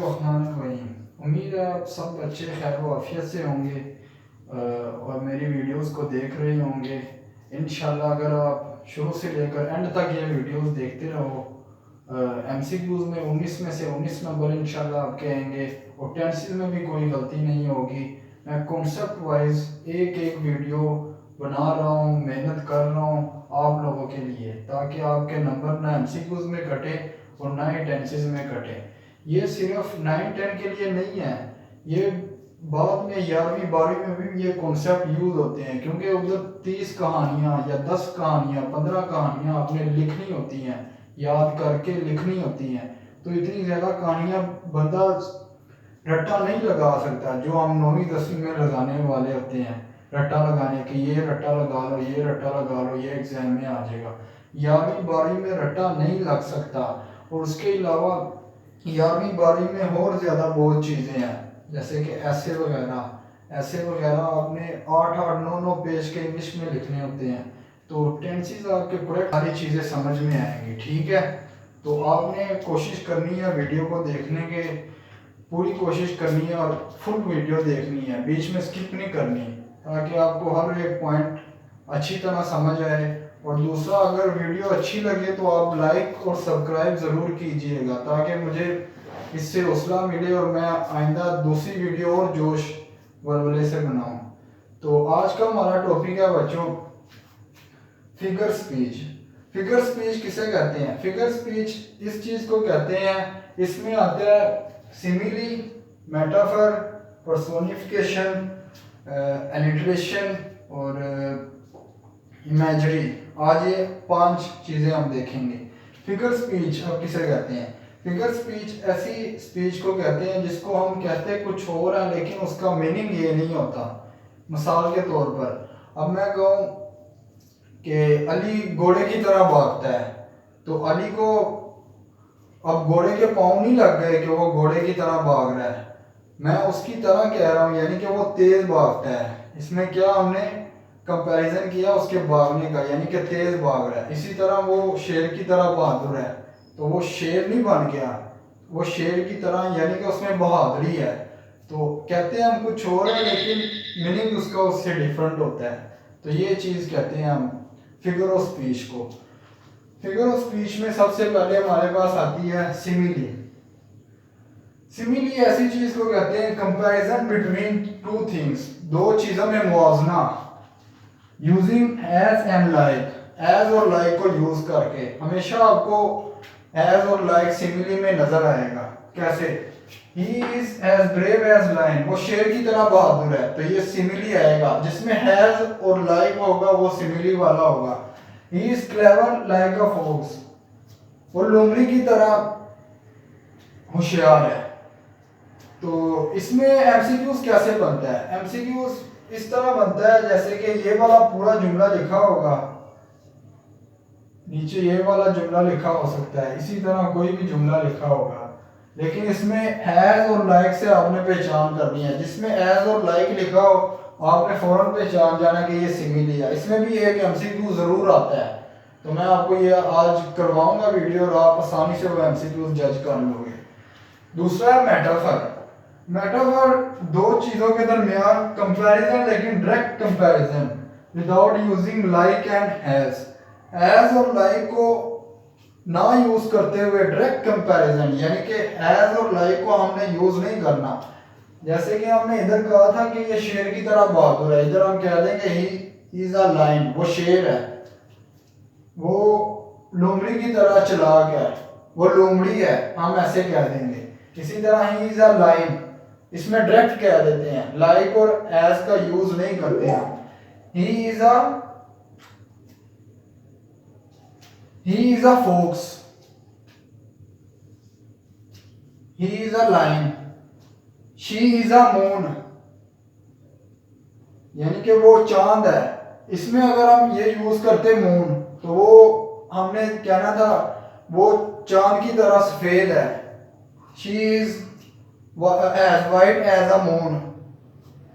बिस्मिल्लाहिर्रहमानिर्रहीम। उम्मीद है आप सब अच्छे खैर व आफियत से होंगे और मेरी वीडियोस को देख रहे होंगे। इंशाल्लाह अगर आप शुरू से लेकर एंड तक ये वीडियोस देखते रहो, एमसीक्यूज़ में 19 में से 19 नंबर इंशाल्लाह आपके आएंगे और टेंसेस में भी कोई गलती नहीं होगी। मैं कॉन्सेप्ट वाइज एक एक वीडियो बना रहा हूँ, मेहनत कर रहा हूँ आप लोगों के लिए, ताकि आपके नंबर ना एमसीक्यूज़ में कटे और ना ही टेंसेस में कटे। ये सिर्फ 9-10 के लिए नहीं है, ये बाद में 11वीं 12वीं में भी ये कॉन्सेप्ट यूज होते हैं, क्योंकि उधर 30 कहानियाँ या 10 कहानियाँ 15 कहानियाँ आपने लिखनी होती हैं, याद करके लिखनी होती हैं। तो इतनी ज़्यादा कहानियाँ बंदा रट्टा नहीं लगा सकता जो हम 9वीं 10वीं में लगाने वाले होते हैं। रट्टा लगाने की, ये रट्टा लगा लो, ये रट्टा लगा लो, ये एग्जाम में आ जाएगा। 11वीं 12वीं में रट्टा नहीं लग सकता। और उसके अलावा 11वीं 12वीं में और ज़्यादा बहुत चीज़ें हैं, जैसे कि ऐसे वगैरह आपने 8-8 9-9 पेज के इंग्लिश में लिखने होते हैं। तो टेंसेस आपके करेक्ट सारी चीज़ें समझ में आएंगी, ठीक है। तो आपने कोशिश करनी है वीडियो को देखने के, पूरी कोशिश करनी है और फुल वीडियो देखनी है, बीच में स्किप नहीं करनी, ताकि आपको हर एक पॉइंट अच्छी तरह समझ आए। और दूसरा, अगर वीडियो अच्छी लगे तो आप लाइक और सब्सक्राइब ज़रूर कीजिएगा, ताकि मुझे इससे हौसला मिले और मैं आइंदा दूसरी वीडियो और जोश वलवले से बनाऊं। तो आज का हमारा टॉपिक है बच्चों, फिगर स्पीच। फिगर स्पीच किसे कहते हैं? फिगर स्पीच इस चीज़ को कहते हैं, इसमें आता है सिमिली, मेटाफर, पर्सोनिफिकेशन, एलिट्रेशन और इमेजरी। आज ये 5 चीज़ें हम देखेंगे। फिगर स्पीच अब किसे कहते हैं? फिगर स्पीच ऐसी स्पीच को कहते हैं जिसको हम कहते हैं कुछ और है, लेकिन उसका मीनिंग ये नहीं होता। मिसाल के तौर पर अब मैं कहूँ कि अली घोड़े की तरह भागता है, तो अली को अब घोड़े के पाँव नहीं लग गए कि वो घोड़े की तरह भाग रहा है, मैं उसकी तरह कह रहा हूँ, यानी कि वो तेज भागता है। इसमें क्या हमने कंपैरिजन किया उसके भागने का, यानी कि तेज भाग रहा है। इसी तरह वो शेर की तरह बहादुर है, तो वो शेर नहीं बन गया, वो शेर की तरह, यानी कि उसमें बहादुरी है। तो कहते हैं हम कुछ और है, लेकिन मीनिंग उसका उससे डिफरेंट होता है। तो ये चीज़ कहते हैं हम फिगर ऑफ स्पीच को। फिगर ऑफ स्पीच में सबसे पहले हमारे पास आती है सिमिली। सिमिली ऐसी चीज को कहते हैं कंपैरिजन बिटवीन टू थिंग्स, दो चीजों में मुआवजना। Using as and like, as और लाइक को यूज करके। हमेशा आपको एज और लाइक सिमिली में नजर आएगा। कैसे? He is as brave as lion, वो शेर की तरह बहादुर है, तो ये सिमिली आएगा। जिसमें हैज और लाइक होगा वो सिमिली वाला होगा। He is clever like a fox, वो लोमड़ी की तरह होशियार है। तो इसमें एमसीक्यूज कैसे बनता है? एमसीक्यूज इस तरह बनता है जैसे कि ये वाला पूरा जुमला लिखा होगा, नीचे ये वाला जुमला लिखा हो सकता है, इसी तरह कोई भी जुमला लिखा होगा, लेकिन इसमें हैज और लाइक से आपने पहचान करनी है। जिसमें हैज और लाइक लिखा हो आपने फौरन पहचान जाना कि ये सिमिली है। इसमें भी एक एमसीक्यू जरूर आता है, तो मैं आपको ये आज करवाऊंगा वीडियो और आप आसानी से वो एमसीक्यू जज कर लोगे। दूसरा है मेटाफर। मेटाफर दो चीजों के दरमियान कंपैरिजन, लेकिन direct comparison without using like and has. Has और लाइक को ना यूज करते हुए डायरेक्ट कंपैरिजन, यानी कि हैज और लाइक को हमने यूज नहीं करना। जैसे कि हमने इधर कहा था कि ये शेर की तरह बहादुर है, इधर हम कह देंगे ही इज अ लायन, वो शेर है। वो लोमड़ी की तरह चालाक है, वो लोमड़ी है, हम ऐसे कह देंगे। इसी तरह ही इज अ लायन, इसमें डायरेक्ट कह देते हैं, लाइक और एज का यूज नहीं करते हैं। He is a fox, he is a lion, she is a moon, यानी कि वो चांद है। इसमें अगर हम ये यूज करते मून, तो वो हमने कहना था वो चांद की तरह सफेद है। She is as white as a moon,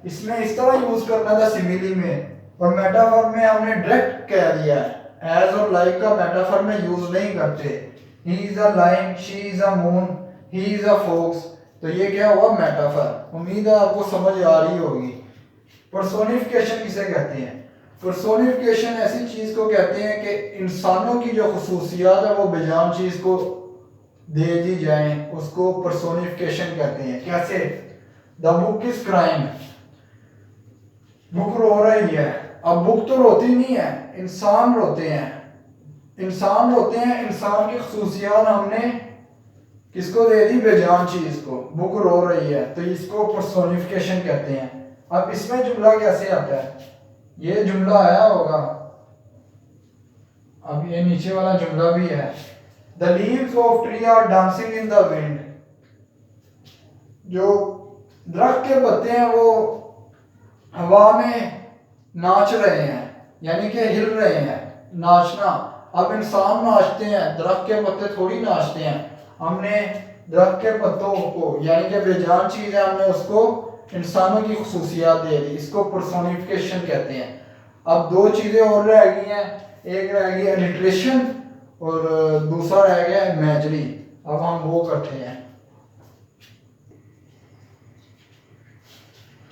इसमें इस तरह यूज करना था सिमिली में। और मेटाफर में हमने डायरेक्ट कह दिया है, एज और लाइक का मेटाफर में यूज नहीं करते। He is a lion, she is a moon, he is a fox, तो ये क्या हुआ, मेटाफर। उम्मीद है आपको समझ आ रही होगी। पर्सोनिफिकेशन किसे कहते हैं? पर्सोनिफिकेशन ऐसी चीज को कहते हैं कि इंसानों की जो खसूसियात है वो बेजान चीज को दे दी जाए, उसको पर्सोनिफिकेशन कहते हैं। कैसे? The book is crying, book रो रही है। अब बुक तो रोती नहीं है, इंसान रोते हैं। इंसान रोते हैं, इंसान की खसूसियात हमने किसको दे दी? बेजान चीज को। बुक रो रही है, तो इसको पर्सोनिफिकेशन कहते हैं। अब इसमें जुमला कैसे आता है? ये जुमला आया होगा, अब ये नीचे वाला जुमला भी है। The leaves of tree are dancing in the wind. जो दरख्त के पत्ते हैं वो हवा में नाच रहे हैं, यानी कि हिल रहे हैं। नाचना, अब इंसान नाचते हैं, दरख्त के पत्ते थोड़ी नाचते हैं। हमने दरख्त के पत्तों को, यानी कि बेजान चीज है, हमने उसको इंसानों की खसूसियात दे दी। इसको पर्सोनिफिकेशन कहते हैं। अब दो चीजें और रह गई हैं, एक रह गई एलिट्रेशन और दूसरा रह गया इमेजरी। अब हम वो करते हैं।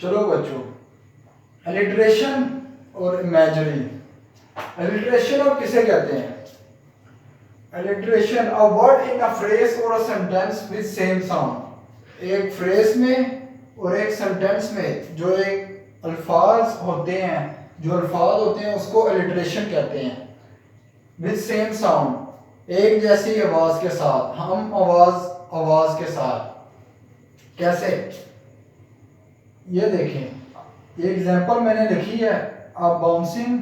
चलो बच्चों, एलिट्रेशन और इमेजरी। एलिट्रेशन अब किसे कहते हैं? Alliteration, a word in a phrase और a sentence with same sound. एक फ्रेज में और एक सेंटेंस में जो एक अल्फाज होते हैं, उसको एलिट्रेशन कहते हैं। विद सेम साउंड, एक जैसी आवाज के साथ, हम आवाज के साथ। कैसे? ये देखें, ये एग्जांपल मैंने लिखी है। अ बाउंसिंग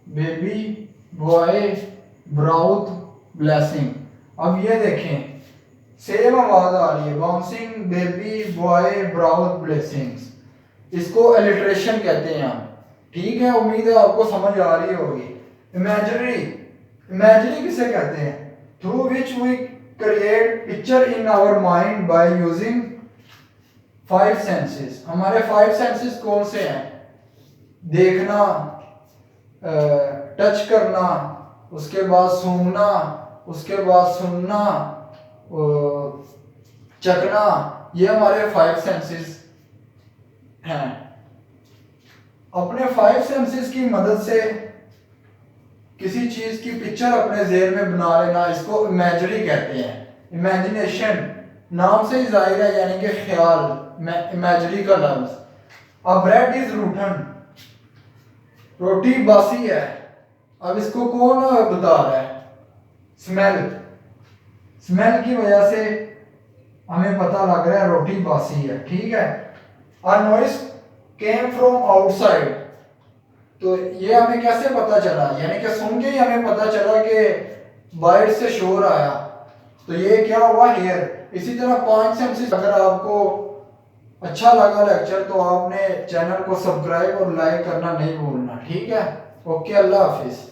बेबी बॉय ब्राउथ ब्लेसिंग। अब ये देखें, सेम आवाज आ रही है, बाउंसिंग बेबी बॉय ब्राउथ ब्लेसिंग्स। इसको एलिट्रेशन कहते हैं हम। ठीक है, उम्मीद है आपको समझ आ रही होगी। इमेजरी, इमेजरी किसे कहते हैं? Through which we create picture in our mind by using 5 senses. हमारे 5 सेंसेस कौन से हैं? देखना, टच करना, उसके बाद सूंघना, उसके बाद सुनना, चखना। ये हमारे 5 सेंसेस हैं। अपने 5 सेंसेस की मदद से किसी चीज की पिक्चर अपने ज़हन में बना लेना, इसको इमेजरी कहते हैं। इमेजिनेशन नाम से ही जाहिर है, यानी कि ख्याल, इमेजरी का लफ्ज। अब ब्रेड इज रूटन, रोटी बासी है। अब इसको कौन बता रहा है? स्मेल। स्मेल की वजह से हमें पता लग रहा है रोटी बासी है। ठीक है। अ नॉइस केम फ्रॉम आउटसाइड, तो ये हमें कैसे पता चला? यानी कि सुन के ही हमें पता चला कि बाहर से शोर आया। तो ये क्या हुआ? हियर। इसी तरह 5 सेंसेस। अगर आपको अच्छा लगा लेक्चर तो आपने चैनल को सब्सक्राइब और लाइक करना नहीं भूलना। ठीक है, ओके, अल्लाह हाफिज।